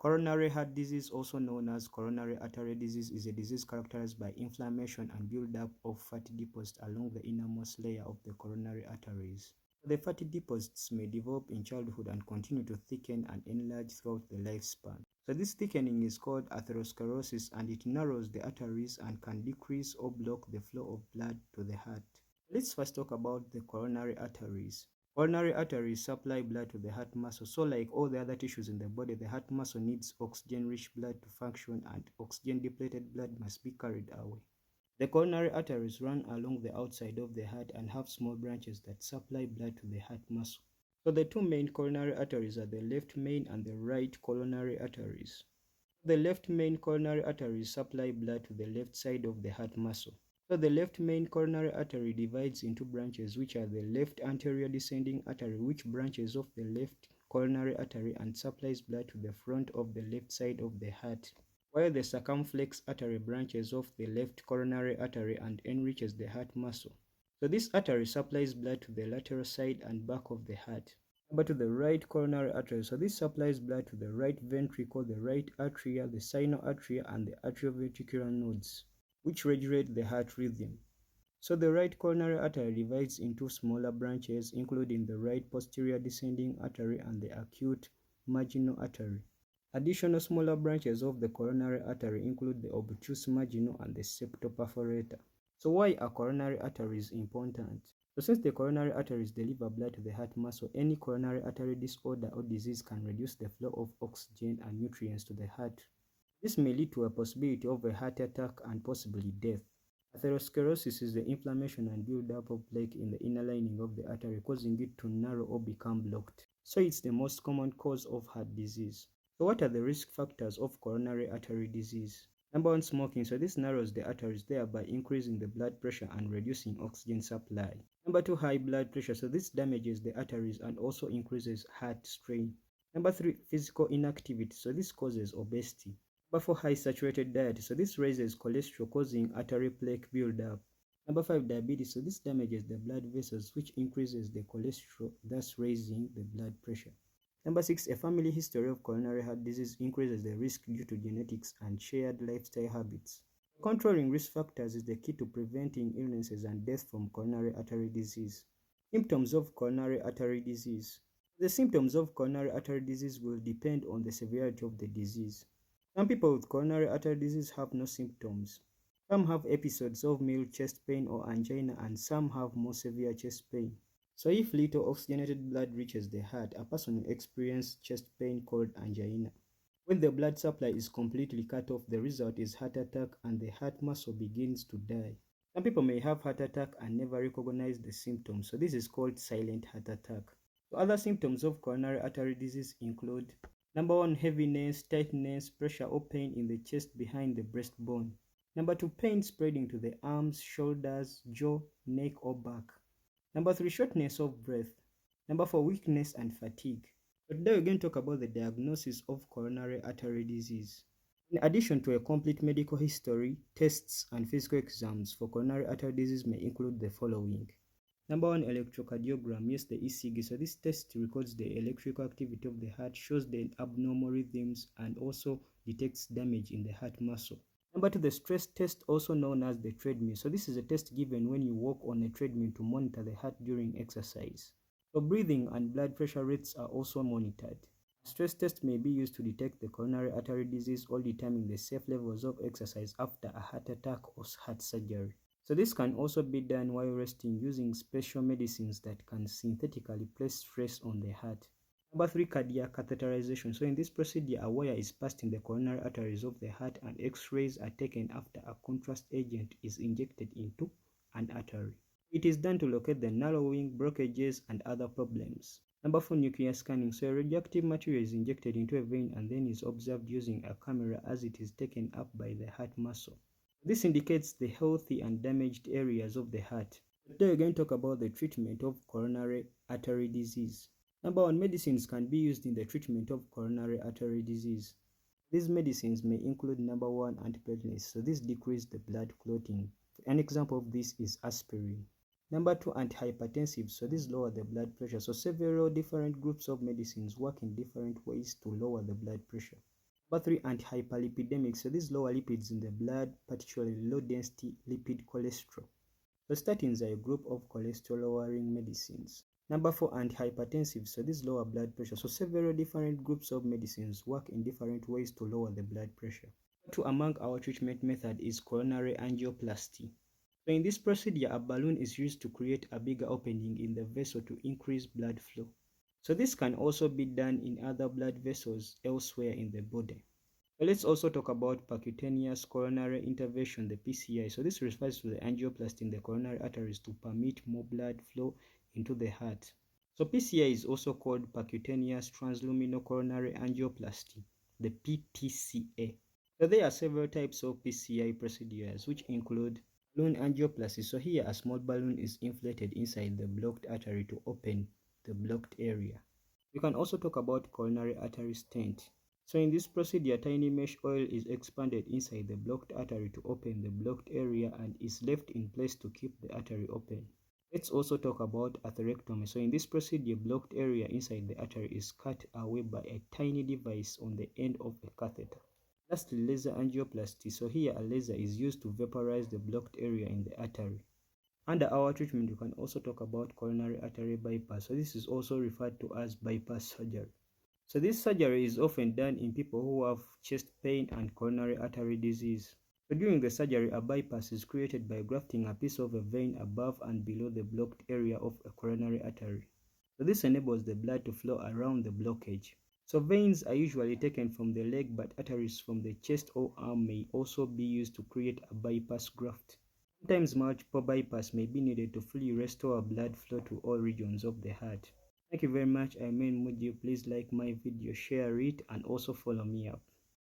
Coronary heart disease, also known as coronary artery disease, is a disease characterized by inflammation and buildup of fatty deposits along the innermost layer of the coronary arteries. The fatty deposits may develop in childhood and continue to thicken and enlarge throughout the lifespan. So this thickening is called atherosclerosis, and it narrows the arteries and can decrease or block the flow of blood to the heart. Let's first talk about the coronary arteries. Coronary arteries supply blood to the heart muscle. So like all the other tissues in the body, the heart muscle needs oxygen-rich blood to function, and oxygen-depleted blood must be carried away. The coronary arteries run along the outside of the heart and have small branches that supply blood to the heart muscle. So the two main coronary arteries are the left main and the right coronary arteries. The left main coronary arteries supply blood to the left side of the heart muscle. So the left main coronary artery divides into branches, which are the left anterior descending artery, which branches off the left coronary artery and supplies blood to the front of the left side of the heart, while the circumflex artery branches off the left coronary artery and enriches the heart muscle. So this artery supplies blood to the lateral side and back of the heart. But to the right coronary artery, so this supplies blood to the right ventricle, the right atria, the sinus atria, and the atrioventricular nodes, which regulate the heart rhythm. So the right coronary artery divides into smaller branches, including the right posterior descending artery and the acute marginal artery. Additional smaller branches of the coronary artery include the obtuse marginal and the septal perforator. So why are coronary arteries important? So since the coronary arteries deliver blood to the heart muscle, any coronary artery disorder or disease can reduce the flow of oxygen and nutrients to the heart. This may lead to a possibility of a heart attack and possibly death. Atherosclerosis is the inflammation and buildup of plaque in the inner lining of the artery, causing it to narrow or become blocked. So it's the most common cause of heart disease. So what are the risk factors of coronary artery disease? Number one, smoking. So this narrows the arteries, thereby increasing the blood pressure and reducing oxygen supply. Number two, high blood pressure. So this damages the arteries and also increases heart strain. Number three, physical inactivity. So this causes obesity. Number four, high saturated diet. So this raises cholesterol, causing artery plaque buildup. Number five, diabetes. So this damages the blood vessels, which increases the cholesterol, thus raising the blood pressure. Number six, a family history of coronary heart disease increases the risk due to genetics and shared lifestyle habits. Controlling risk factors is the key to preventing illnesses and death from coronary artery disease. Symptoms of coronary artery disease. The symptoms of coronary artery disease will depend on the severity of the disease. Some people with coronary artery disease have no symptoms. Some have episodes of mild chest pain or angina, and some have more severe chest pain. So if little oxygenated blood reaches the heart, a person will experience chest pain called angina. When the blood supply is completely cut off, the result is heart attack and the heart muscle begins to die. Some people may have heart attack and never recognize the symptoms, so this is called silent heart attack. So other symptoms of coronary artery disease include: number one, heaviness, tightness, pressure or pain in the chest behind the breastbone. Number two, pain spreading to the arms, shoulders, jaw, neck or back. Number three, shortness of breath. Number four, weakness and fatigue. So today we're going to talk about the diagnosis of coronary artery disease. In addition to a complete medical history, tests and physical exams for coronary artery disease may include the following. Number one, electrocardiogram. Yes, the ECG. So this test records the electrical activity of the heart, shows the abnormal rhythms, and also detects damage in the heart muscle. Number two, the stress test, also known as the treadmill. So this is a test given when you walk on a treadmill to monitor the heart during exercise. So breathing and blood pressure rates are also monitored. A stress test may be used to detect the coronary artery disease or determine the safe levels of exercise after a heart attack or heart surgery. So this can also be done while resting using special medicines that can synthetically place stress on the heart. Number three, cardiac catheterization. So in this procedure, a wire is passed in the coronary arteries of the heart and x-rays are taken after a contrast agent is injected into an artery. It is done to locate the narrowing, blockages, and other problems. Number four, nuclear scanning. So a radioactive material is injected into a vein and then is observed using a camera as it is taken up by the heart muscle. This indicates the healthy and damaged areas of the heart. Today we're going to talk about the treatment of coronary artery disease. Number one, medicines can be used in the treatment of coronary artery disease. These medicines may include: number one, antiplatelets. So this decreases the blood clotting. An example of this is aspirin. Number two, antihypertensive. So this lower the blood pressure. So several different groups of medicines work in different ways to lower the blood pressure. Number 3, antihyperlipidemic. So these lower lipids in the blood, particularly low density lipid cholesterol. So statins are a group of cholesterol lowering medicines. Number 4, antihypertensive. So this lower blood pressure. So several different groups of medicines work in different ways to lower the blood pressure. Two among our treatment method is coronary angioplasty. So in this procedure, a balloon is used to create a bigger opening in the vessel to increase blood flow. So this can also be done in other blood vessels elsewhere in the body. So let's also talk about percutaneous coronary intervention, the PCI. So this refers to the angioplasty in the coronary arteries to permit more blood flow into the heart. So PCI is also called percutaneous transluminal coronary angioplasty, the PTCA. So there are several types of PCI procedures which include balloon angioplasty. So here a small balloon is inflated inside the blocked artery to open the blocked area. We can also talk about coronary artery stent. So in this procedure, tiny mesh oil is expanded inside the blocked artery to open the blocked area and is left in place to keep the artery open. Let's also talk about atherectomy. So in this procedure, blocked area inside the artery is cut away by a tiny device on the end of a catheter. Lastly, laser angioplasty. So here a laser is used to vaporize the blocked area in the artery. Under our treatment, you can also talk about coronary artery bypass. So this is also referred to as bypass surgery. So this surgery is often done in people who have chest pain and coronary artery disease. So during the surgery, a bypass is created by grafting a piece of a vein above and below the blocked area of a coronary artery. So this enables the blood to flow around the blockage. So veins are usually taken from the leg, but arteries from the chest or arm may also be used to create a bypass graft. Sometimes multiple bypass may be needed to fully restore blood flow to all regions of the heart. Thank you very much. I mean, would you please like my video, share it, and also follow me up.